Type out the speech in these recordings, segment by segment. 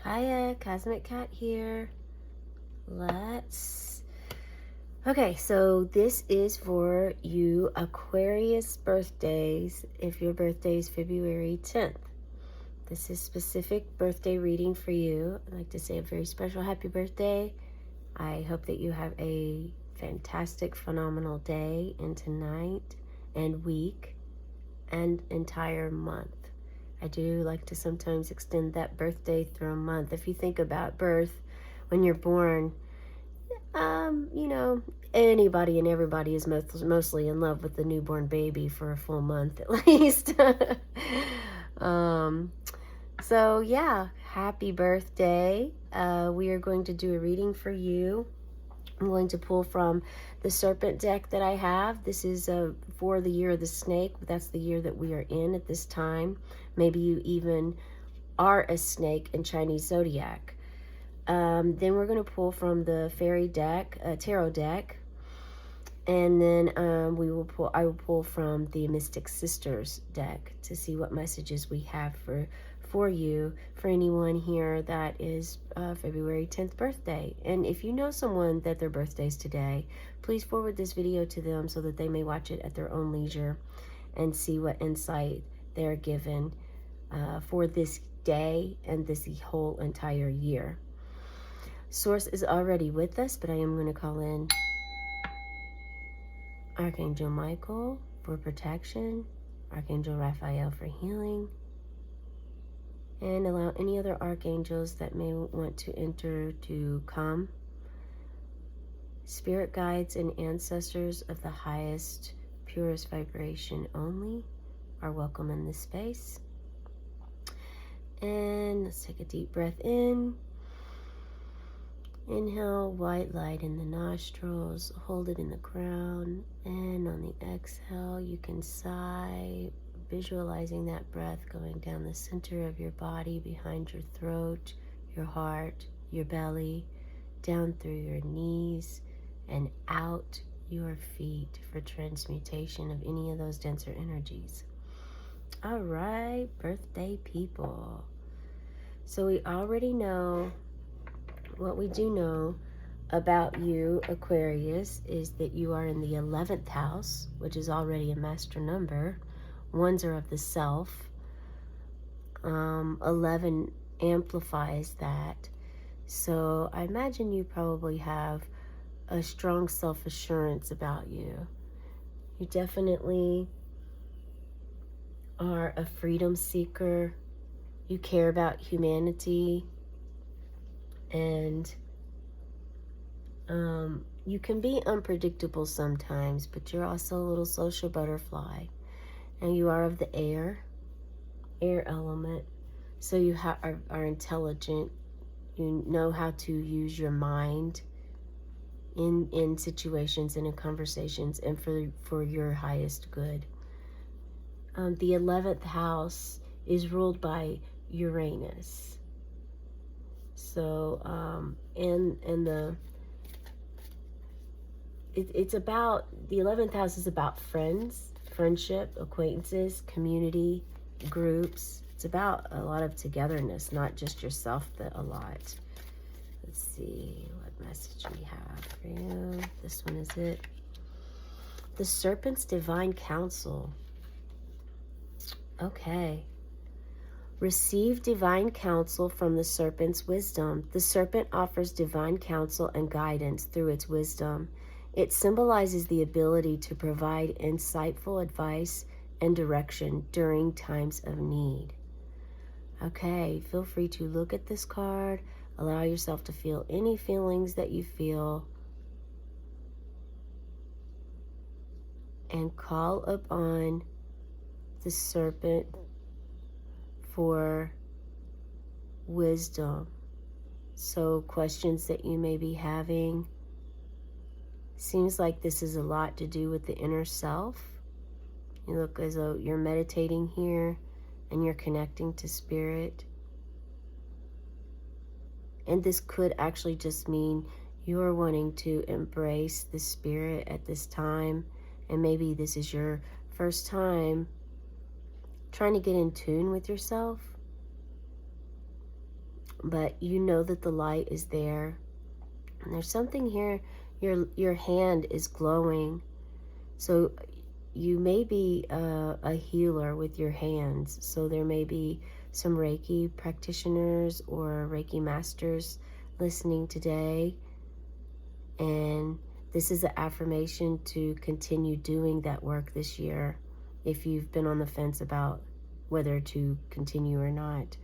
Hiya, Cosmic Cat here. Okay, so this is for you Aquarius birthdays if your birthday is February 10th. This is specific birthday reading for you. I'd like to say a very special happy birthday. I hope that you have a fantastic, phenomenal day and tonight and week and entire month. I do like to sometimes extend that birthday through a month. If you think about birth, when you're born, anybody and everybody is mostly in love with the newborn baby for a full month at least. So yeah, happy birthday. We are going to do a reading for you. I'm going to pull from the serpent deck that I have. This is for the year of the snake. That's the year that we are in at this time. Maybe you even are a snake in Chinese zodiac. Then we're going to pull from the fairy deck, tarot deck. And then I will pull from the Mystic Sisters deck to see what messages we have for you, for anyone here that is February 10th birthday. And if you know someone that their birthday's today, please forward this video to them so that they may watch it at their own leisure and see what insight they're given for this day and this whole entire year. Source is already with us, but I am going to call in Archangel Michael for protection, Archangel Raphael for healing, and allow any other archangels that may want to enter to come. Spirit guides and ancestors of the highest, purest vibration only are welcome in this space. And let's take a deep breath in. Inhale, white light in the nostrils, hold it in the crown, and on the exhale, you can sigh, visualizing that breath going down the center of your body, behind your throat, your heart, your belly, down through your knees, and out your feet for transmutation of any of those denser energies. All right, birthday people. So we already know. What we do know about you, Aquarius, is that you are in the 11th house, which is already a master number. Ones are of the self. 11 amplifies that. So I imagine you probably have a strong self-assurance about you. You definitely are a freedom seeker. You care about humanity. And you can be unpredictable sometimes, but you're also a little social butterfly. And you are of the air element. So you are intelligent. You know how to use your mind in situations and in conversations and for your highest good. The 11th house is ruled by Uranus. So, it's about, the 11th house is about friends, friendship, acquaintances, community, groups. It's about a lot of togetherness, not just yourself, but a lot. Let's see what message we have for you. This one is it. The Serpent's Divine Counsel. Okay. Receive divine counsel from the serpent's wisdom. The serpent offers divine counsel and guidance through its wisdom. It symbolizes the ability to provide insightful advice and direction during times of need. Okay, feel free to look at this card. Allow yourself to feel any feelings that you feel. And call upon the serpent for wisdom. So questions that you may be having. Seems like this is a lot to do with the inner self. You look as though you're meditating here and you're connecting to spirit. And this could actually just mean you're wanting to embrace the spirit at this time. And maybe this is your first time trying to get in tune with yourself. but you know that the light is there. And there's something here, your hand is glowing. So you may be a healer with your hands. So there may be some Reiki practitioners or Reiki masters listening today. And this is an affirmation to continue doing that work this year if you've been on the fence about whether to continue or not.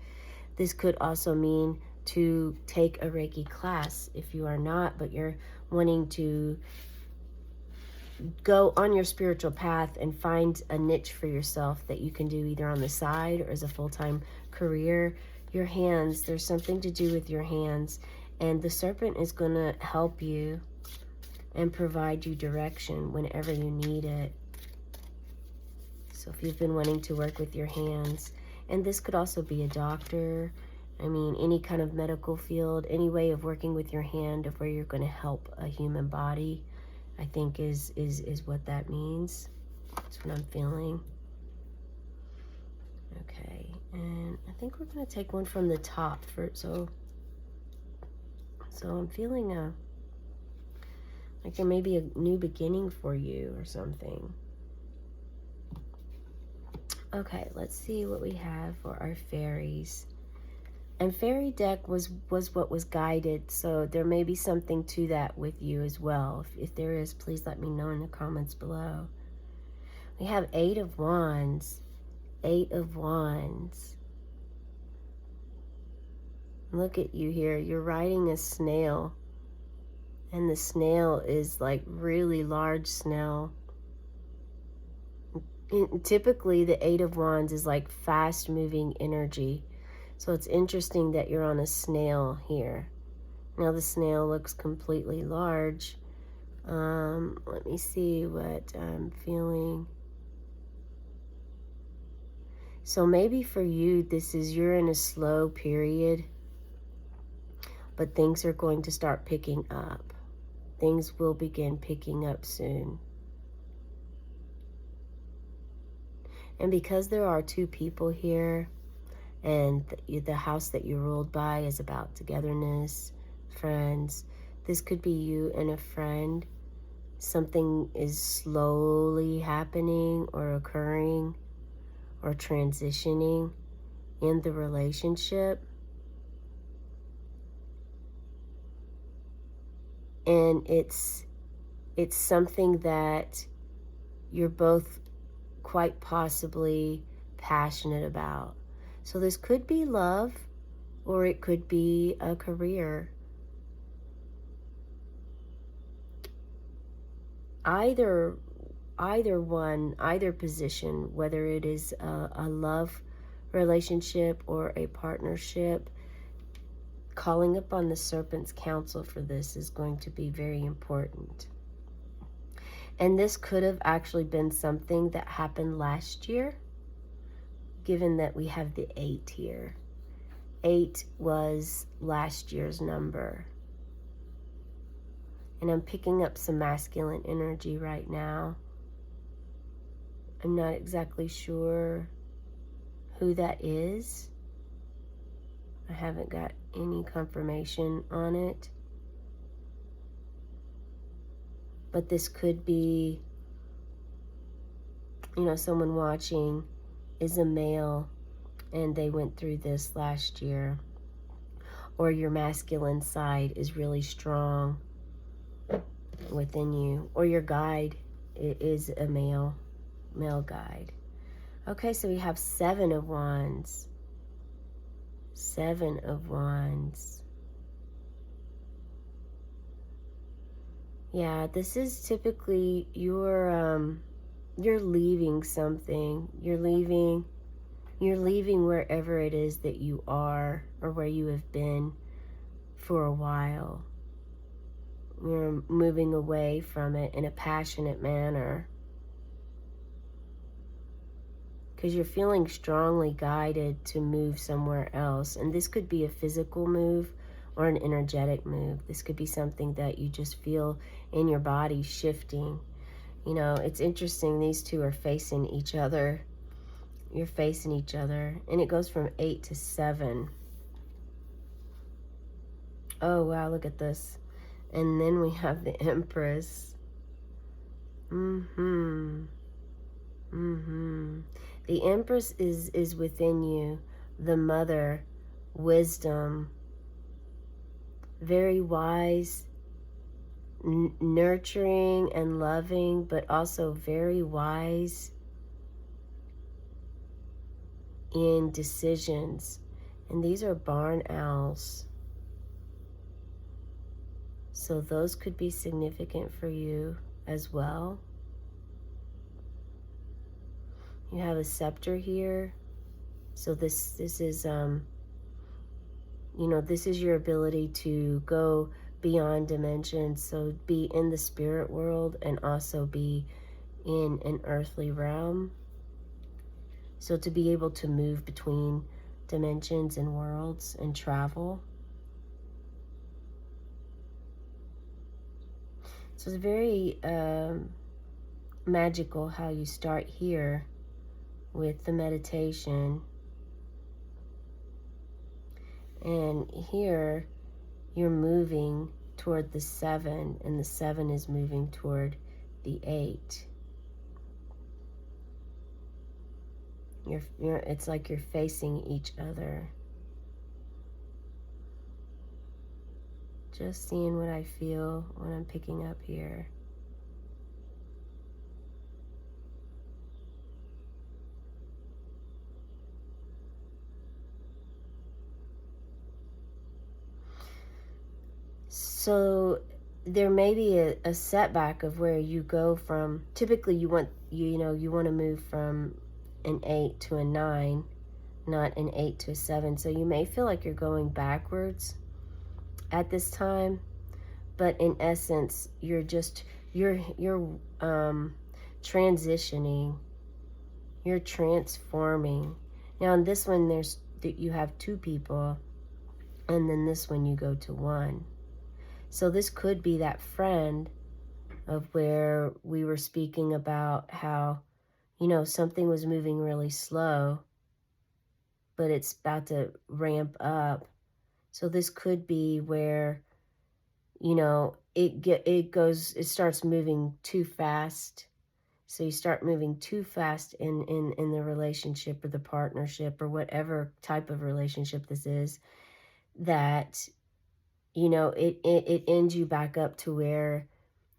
This could also mean to take a Reiki class if you are not, but you're wanting to go on your spiritual path and find a niche for yourself that you can do either on the side or as a full-time career. Your hands, there's something to do with your hands, and the serpent is going to help you and provide you direction whenever you need it. So if you've been wanting to work with your hands, and this could also be a doctor, I mean, any kind of medical field, any way of working with your hand of where you're going to help a human body, I think is what that means. That's what I'm feeling. Okay, and I think we're going to take one from the top for so I'm feeling like there may be a new beginning for you or something. Okay, let's see what we have for our fairies. And fairy deck was what was guided, so there may be something to that with you as well. If there is, please let me know in the comments below. We have 8 of Wands. 8 of Wands. Look at you here. You're riding a snail. And the snail is like really large snail. Typically, the 8 of Wands is like fast-moving energy. So it's interesting that you're on a snail here. Now the snail looks completely large. Let me see what I'm feeling. So maybe for you, you're in a slow period, but things are going to start picking up. Things will begin picking up soon. And because there are 2 people here, and the house that you're ruled by is about togetherness, friends, this could be you and a friend. Something is slowly happening or occurring or transitioning in the relationship. And it's something that you're both quite possibly passionate about. So this could be love, or it could be a career. Either one, either position, whether it is a love relationship or a partnership, calling upon the serpent's counsel for this is going to be very important. And this could have actually been something that happened last year, given that we have the 8 here. 8 was last year's number. And I'm picking up some masculine energy right now. I'm not exactly sure who that is. I haven't got any confirmation on it. But this could be, someone watching is a male and they went through this last year, or your masculine side is really strong within you, or your guide is a male guide. Okay, so we have 7 of Wands. 7 of Wands. Yeah, this is typically you're leaving something. You're leaving wherever it is that you are or where you have been for a while. You're moving away from it in a passionate manner, because you're feeling strongly guided to move somewhere else. And this could be a physical move or an energetic move. This could be something that you just feel in your body shifting. It's interesting, these 2 are facing each other. You're facing each other, and it goes from 8 to 7. Oh, wow, look at this. And then we have the Empress. Mm-hmm. Mm-hmm. The Empress is within you, the mother, wisdom, very wise, nurturing and loving, but also very wise in decisions. And these are barn owls. So those could be significant for you as well. You have a scepter here. So this is this is your ability to go beyond dimensions. So be in the spirit world and also be in an earthly realm. So to be able to move between dimensions and worlds and travel. So it's very magical how you start here with the meditation. And here you're moving toward the 7, and the 7 is moving toward the 8. It's like you're facing each other. Just seeing what I feel when I'm picking up here. So there may be a setback of where you go from, typically you want to move from an 8 to a 9, not an 8 to a 7. So you may feel like you're going backwards at this time, but in essence you're transitioning, you're transforming. Now in this one you have 2 people, and then this one you go to 1. So this could be that friend of where we were speaking about how, something was moving really slow, but it's about to ramp up. So this could be where, it starts moving too fast. So you start moving too fast in the relationship or the partnership or whatever type of relationship this is, that, it ends you back up to where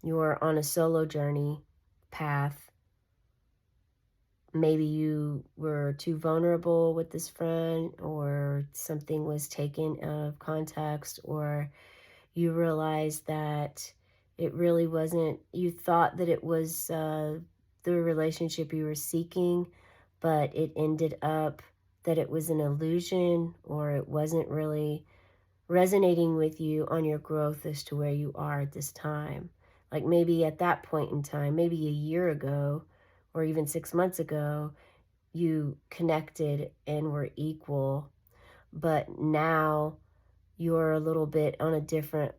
you're on a solo journey path. Maybe you were too vulnerable with this friend, or something was taken out of context, or you realized that it really wasn't, you thought that it was the relationship you were seeking, but it ended up that it was an illusion, or it wasn't really resonating with you on your growth as to where you are at this time. Like maybe at that point in time, maybe a year ago or even 6 months ago, you connected and were equal, but now you're a little bit on a different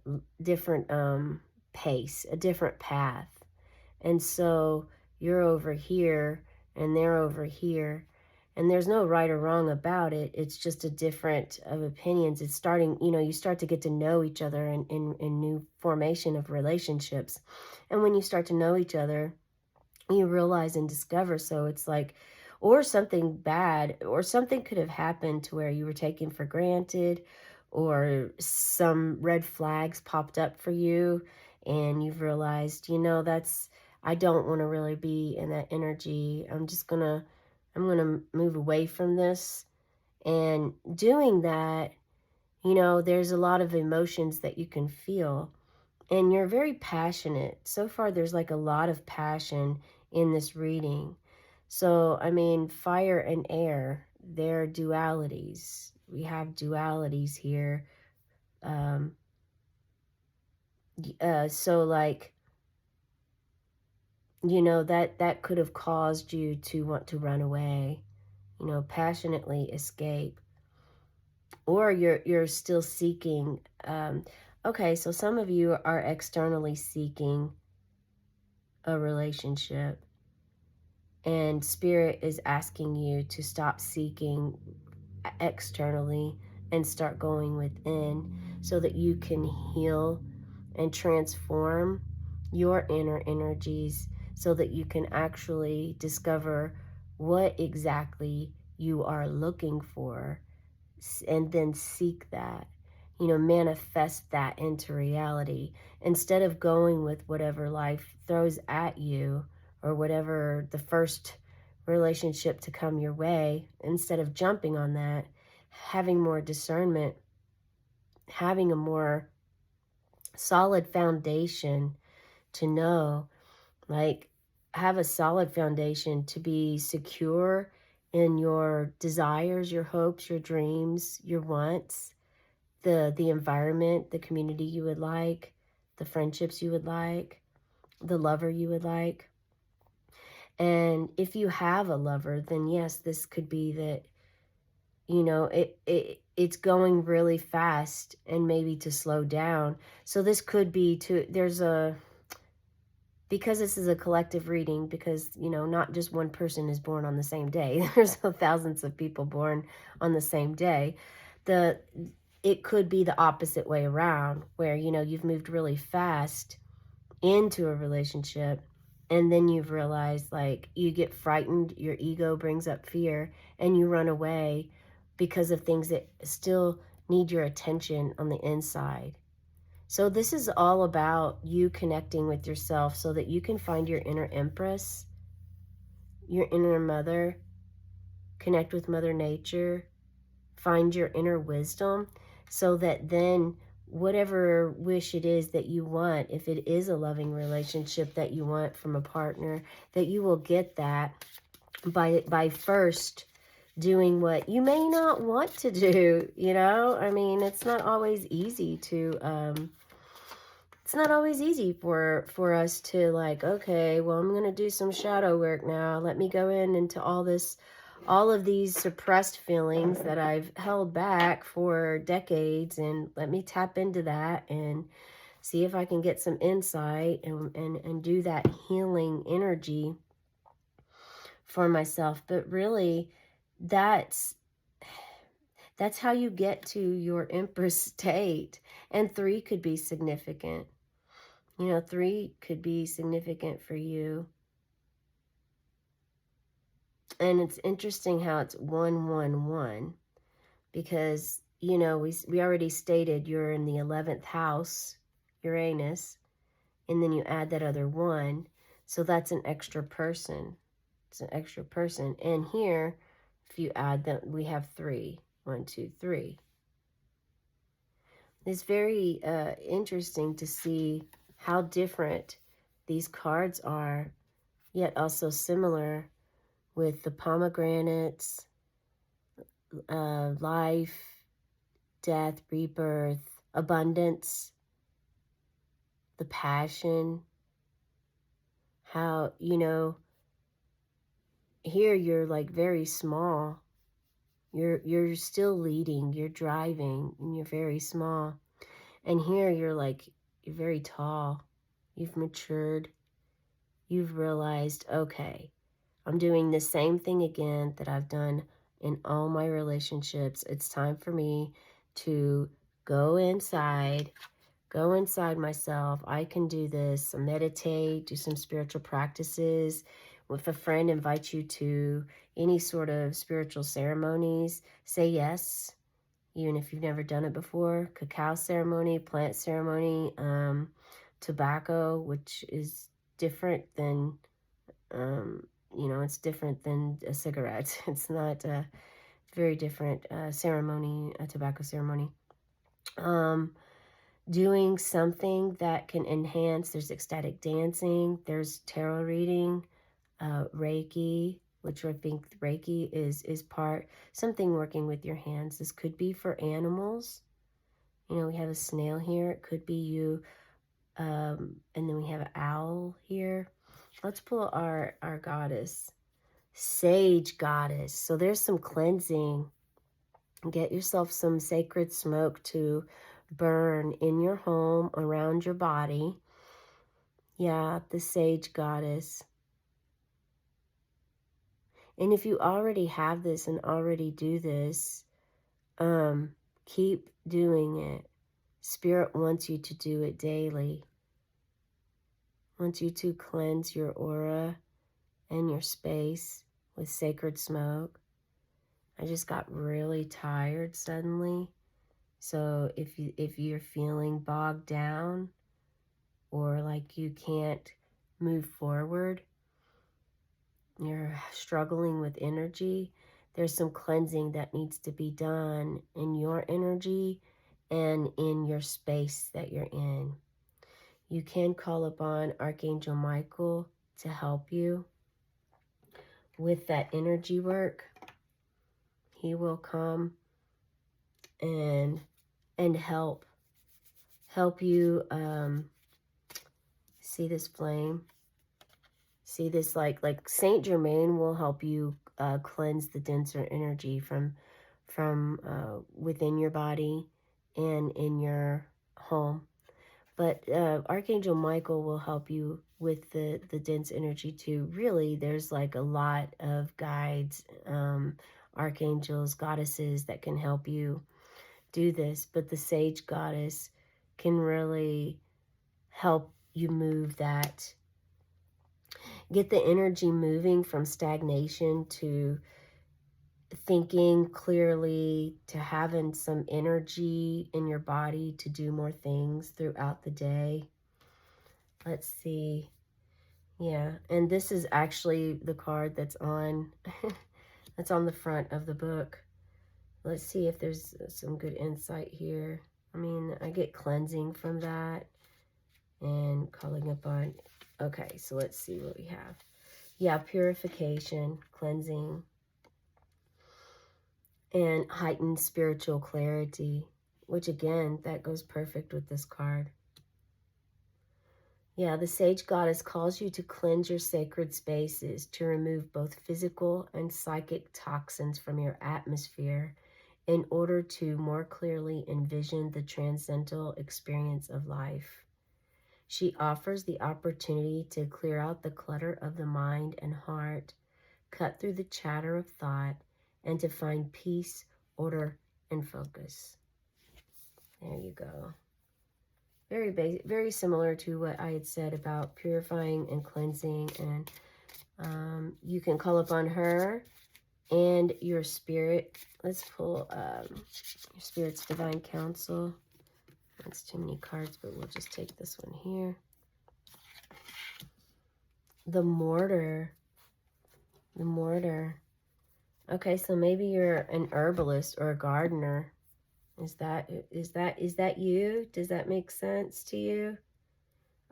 pace, a different path. And so you're over here and they're over here, and there's no right or wrong about it. It's just a different of opinions. It's starting, you start to get to know each other in new formation of relationships. And when you start to know each other, you realize and discover. So it's like, or something bad, or something could have happened to where you were taken for granted, or some red flags popped up for you, and you've realized, I don't want to really be in that energy. I'm gonna move away from this. And doing that, there's a lot of emotions that you can feel, and you're very passionate. So far, there's like a lot of passion in this reading. So, I mean, fire and air, they're dualities. We have dualities here. Um, so like, that could have caused you to want to run away, passionately escape, or you're still seeking. Okay, so some of you are externally seeking a relationship, and spirit is asking you to stop seeking externally and start going within. so that you can heal and transform your inner energies so that you can actually discover what exactly you are looking for, and then seek that, manifest that into reality instead of going with whatever life throws at you or whatever the first relationship to come your way. Instead of jumping on that, having more discernment, having a more solid foundation to know, like, have a solid foundation to be secure in your desires, your hopes, your dreams, your wants, the environment, the community you would like, the friendships you would like, the lover you would like. And if you have a lover, then yes, this could be that, it's going really fast and maybe to slow down. So this could be because this is a collective reading, because, not just one person is born on the same day. There's thousands of people born on the same day. It could be the opposite way around, where, you've moved really fast into a relationship, and then you've realized, like, you get frightened, your ego brings up fear, and you run away because of things that still need your attention on the inside. So this is all about you connecting with yourself so that you can find your inner empress, your inner mother, connect with Mother Nature, find your inner wisdom, so that then whatever wish it is that you want, if it is a loving relationship that you want from a partner, that you will get that by first doing what you may not want to do. I mean, it's not always easy for us to, like, okay, well, I'm going to do some shadow work now. Let me go into all of these suppressed feelings that I've held back for decades, and let me tap into that and see if I can get some insight and do that healing energy for myself. But really, that's how you get to your Empress state. And 3 could be significant. 3 could be significant for you. And it's interesting how it's 111, because, we already stated you're in the 11th house, Uranus, and then you add that other 1. So that's an extra person. It's an extra person. And here, if you add that, we have 3. 1, 2, 3. It's very interesting to see how different these cards are, yet also similar, with the pomegranates, life, death, rebirth, abundance, the passion. How, here you're like very small. You're still leading, you're driving, and you're very small. And here you're very tall. You've matured. You've realized, okay, I'm doing the same thing again that I've done in all my relationships. It's time for me to go inside myself. I can do this. Meditate, do some spiritual practices. If a friend invites you to any sort of spiritual ceremonies, say yes, even if you've never done it before. Cacao ceremony, plant ceremony, tobacco, which is different than, it's different than a cigarette. It's not a very different ceremony, a tobacco ceremony. Doing something that can enhance. There's ecstatic dancing, there's tarot reading, Reiki, which I think Reiki is part, something working with your hands. This could be for animals. We have a snail here. It could be you. And then we have an owl here. Let's pull our goddess, Sage Goddess. So there's some cleansing. Get yourself some sacred smoke to burn in your home, around your body. Yeah, the Sage Goddess. And if you already have this and already do this, keep doing it. Spirit wants you to do it daily. Wants you to cleanse your aura and your space with sacred smoke. I just got really tired suddenly. So if you're feeling bogged down or like you can't move forward, you're struggling with energy, there's some cleansing that needs to be done in your energy and in your space that you're in. You can call upon Archangel Michael to help you with that energy work. He will come and help you see this flame. See this, like Saint Germain will help you cleanse the denser energy from within your body and in your home. But Archangel Michael will help you with the dense energy too. Really, there's like a lot of guides, archangels, goddesses that can help you do this. But the Sage Goddess can really help you move that, get the energy moving from stagnation to thinking clearly, to having some energy in your body to do more things throughout the day. Let's see. Yeah, and this is actually the card that's on that's on the front of the book. Let's see if there's some good insight here. I mean, I get cleansing from that and calling upon. Okay, so let's see what we have. Yeah, purification, cleansing, and heightened spiritual clarity, which again, that goes perfect with this card. Yeah, the Sage Goddess calls you to cleanse your sacred spaces, to remove both physical and psychic toxins from your atmosphere in order to more clearly envision the transcendental experience of life. She offers the opportunity to clear out the clutter of the mind and heart, cut through the chatter of thought, and to find peace, order, and focus. There you go. Very basic, very similar to what I had said about purifying and cleansing. And you can call upon her and your spirit. Let's pull your spirit's divine counsel. That's too many cards, but we'll just take this one here. The mortar. The mortar. Okay, so maybe you're an herbalist or a gardener. Is that you? Does that make sense to you?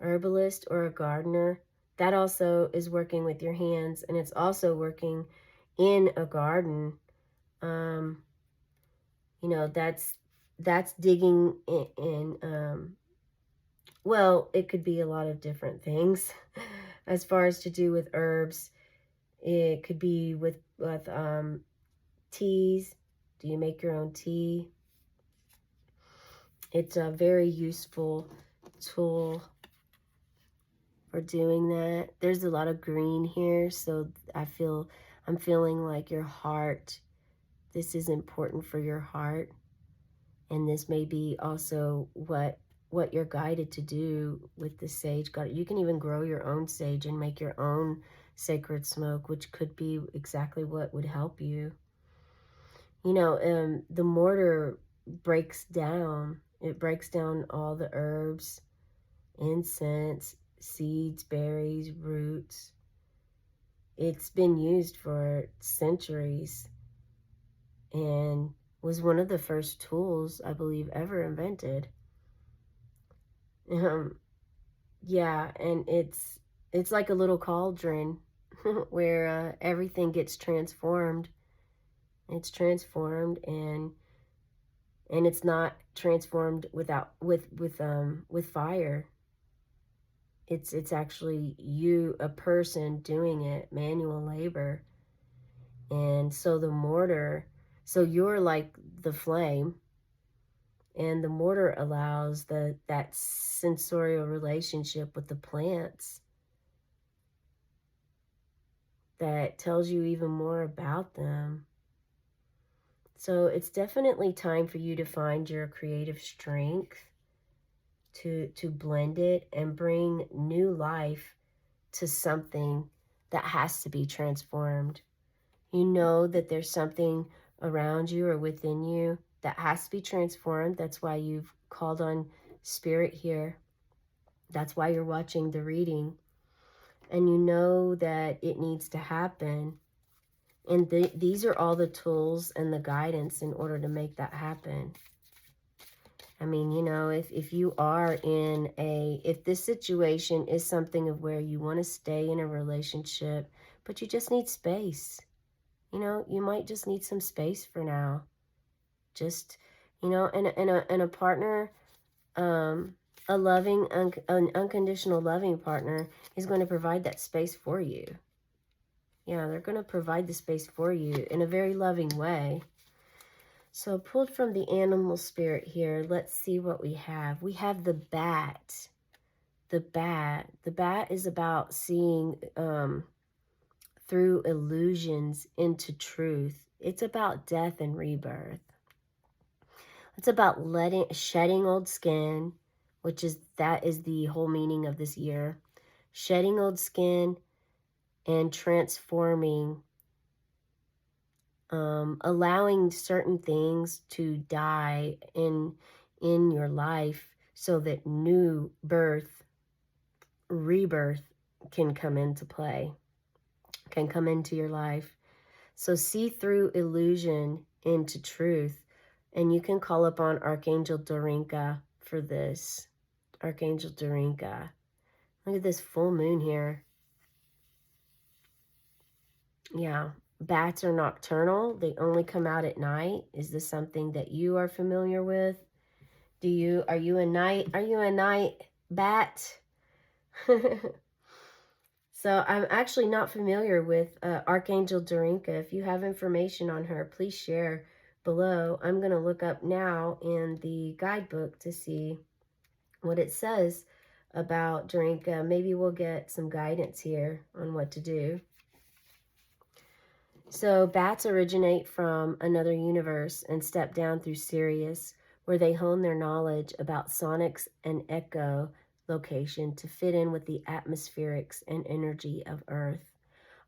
Herbalist or a gardener. That also is working with your hands, and it's also working in a garden. You know, that's digging in well, it could be a lot of different things. As far as to do with herbs, it could be with teas. Do you make your own tea? It's a very useful tool for doing that. There's a lot of green here, so I'm feeling like your heart, this is important for your heart. And this may be also what you're guided to do with the sage. You can even grow your own sage and make your own sacred smoke, which could be exactly what would help you. You know, the mortar breaks down. It breaks down all the herbs, incense, seeds, berries, roots. It's been used for centuries and was one of the first tools, I believe, ever invented. Yeah, and it's like a little cauldron where everything gets transformed. It's transformed, and it's not transformed with fire. It's actually you, a person, doing it, manual labor. And so the mortar, so you're like the flame, and the mortar allows that sensorial relationship with the plants that tells you even more about them. So it's definitely time for you to find your creative strength to blend it and bring new life to something that has to be transformed. You know that there's something around you or within you that has to be transformed. That's why you've called on spirit here. That's why you're watching the reading. And you know that it needs to happen. And these are all the tools and the guidance in order to make that happen. I mean, you know, if you are in if this situation is something of where you want to stay in a relationship, but you just need space, you know, you might just need some space for now. Just, you know, and a partner, a loving, an unconditional loving partner is going to provide that space for you. Yeah, they're going to provide the space for you in a very loving way. So pulled from the animal spirit here, let's see what we have. We have the bat. The bat. The bat is about seeing through illusions into truth. It's about death and rebirth. It's about shedding old skin, that is the whole meaning of this year. Shedding old skin and transforming, allowing certain things to die in your life so that new rebirth can come into play, can come into your life. So see through illusion into truth. And you can call upon Archangel Dorinka for this. Archangel Dorinka. Look at this full moon here. Yeah. Bats are nocturnal. They only come out at night. Is this something that you are familiar with? Are you a night bat? So I'm actually not familiar with Archangel Dorinka. If you have information on her, please share below. I'm going to look up now in the guidebook to see what it says about Dorinka. Maybe we'll get some guidance here on what to do. So bats originate from another universe and step down through Sirius, where they hone their knowledge about sonics and echo location to fit in with the atmospherics and energy of Earth.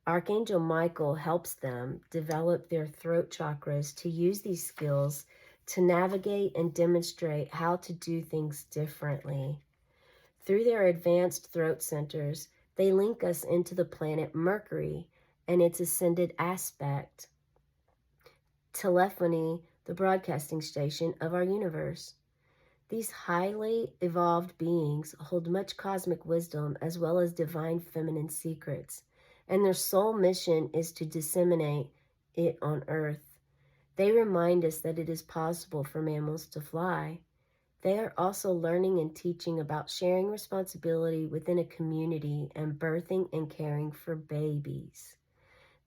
Archangel Michael helps them develop their throat chakras to use these skills to navigate and demonstrate how to do things differently. Through their advanced throat centers, they link us into the planet Mercury and its ascended aspect, telephony, the broadcasting station of our universe. These highly evolved beings hold much cosmic wisdom as well as divine feminine secrets, and their sole mission is to disseminate it on Earth. They remind us that it is possible for mammals to fly. They are also learning and teaching about sharing responsibility within a community and birthing and caring for babies.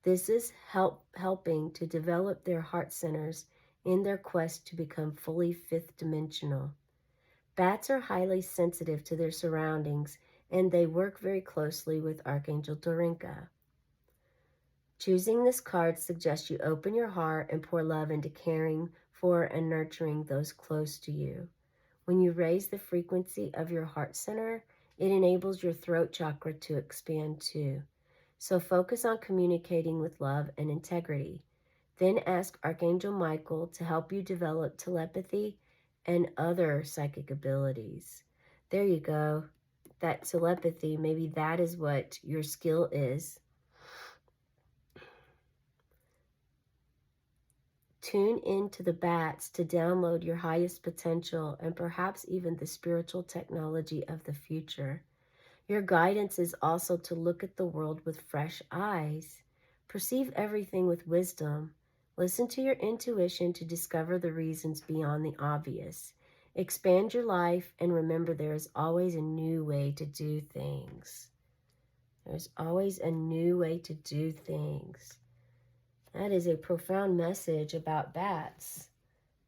This is helping to develop their heart centers in their quest to become fully fifth dimensional. Bats are highly sensitive to their surroundings, and they work very closely with Archangel Dorinka. Choosing this card suggests you open your heart and pour love into caring for and nurturing those close to you. When you raise the frequency of your heart center, it enables your throat chakra to expand too. So focus on communicating with love and integrity. Then ask Archangel Michael to help you develop telepathy and other psychic abilities. There you go. That telepathy, maybe that is what your skill is. Tune into the bats to download your highest potential and perhaps even the spiritual technology of the future. Your guidance is also to look at the world with fresh eyes. Perceive everything with wisdom. Listen to your intuition to discover the reasons beyond the obvious. Expand your life and remember there is always a new way to do things. There's always a new way to do things. That is a profound message about bats.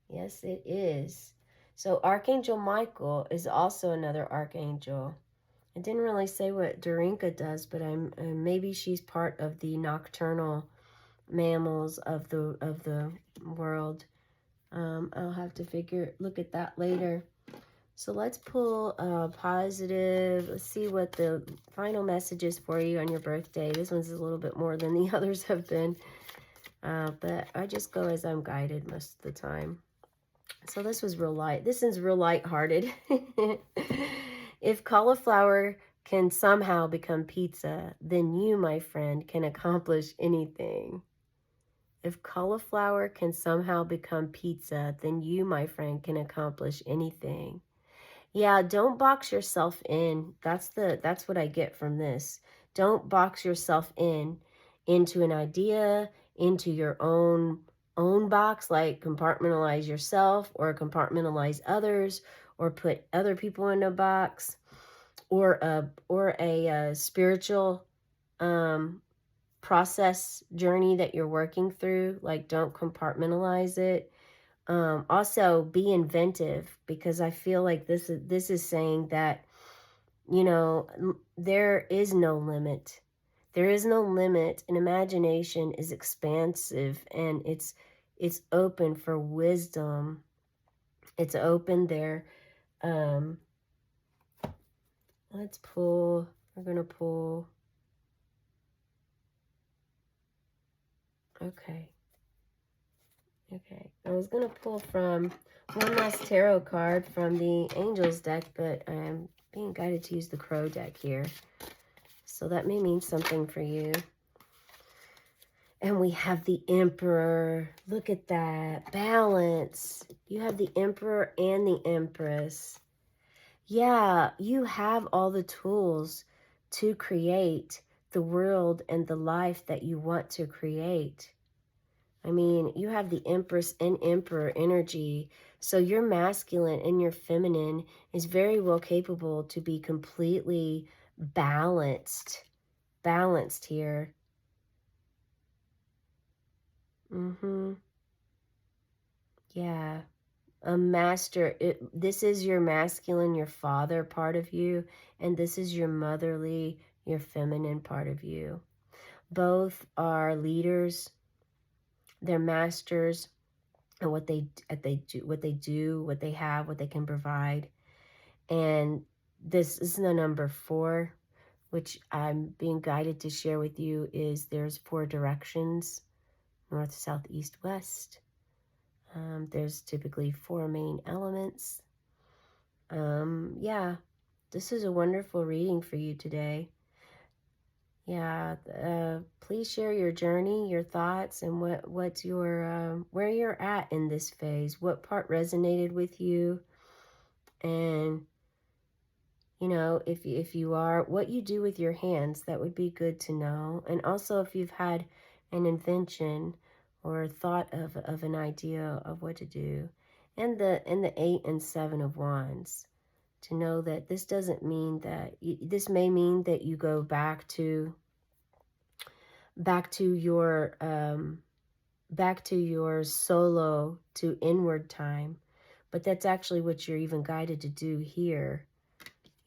Yes, it is. So Archangel Michael is also another archangel. I didn't really say what Dorinka does, but maybe she's part of the nocturnal mammals of the world. I'll have to look at that later. So let's pull a positive. Let's see what the final message is for you on your birthday. This one's a little bit more than the others have been. But I just go as I'm guided most of the time. So this was real light. This is real lighthearted. If cauliflower can somehow become pizza, then you, my friend, can accomplish anything. If cauliflower can somehow become pizza, then you, my friend, can accomplish anything. Yeah, don't box yourself in. That's what I get from this. Don't box yourself in into an idea, into your own box, like compartmentalize yourself or compartmentalize others or put other people in a box or a spiritual um process journey that you're working through. Like, don't compartmentalize it. Also be inventive, because I feel like this is saying that, you know, there is no limit. There is no limit, and imagination is expansive, and it's open for wisdom. It's open there. Um, let's pull. We're gonna pull. Okay. Okay. I was gonna pull from one last tarot card from the Angels deck, but I'm being guided to use the Crow deck here. So that may mean something for you. And we have the Emperor. Look at that. Balance. You have the Emperor and the Empress. Yeah, you have all the tools to create the world and the life that you want to create. I mean, you have the Empress and Emperor energy. So your masculine and your feminine is very well capable to be completely balanced. Balanced here. Yeah. A master. This is your masculine, your father part of you, and this is your motherly, your feminine part of you. Both are leaders. They're masters at what they do, what they have, what they can provide. And this is the number 4, which I'm being guided to share with you, is there's 4 directions: north, south, east, west. There's typically 4 main elements. Yeah, this is a wonderful reading for you today. Yeah, please share your journey, your thoughts, and what's your where you're at in this phase. What part resonated with you, and you know, if you are, what you do with your hands, that would be good to know. And also, if you've had an invention or thought of an idea of what to do, and the 8 and 7 of Wands, to know that this doesn't mean that this may mean that you go back to your solo to inward time, but that's actually what you're even guided to do here,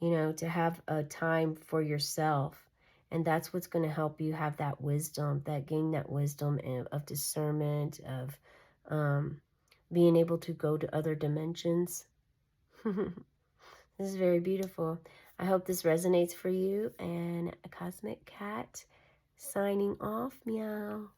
you know, to have a time for yourself. And that's what's going to help you have that wisdom, that gain that wisdom of discernment, of being able to go to other dimensions. This is very beautiful. I hope this resonates for you. And a Cosmic Cat signing off. Meow.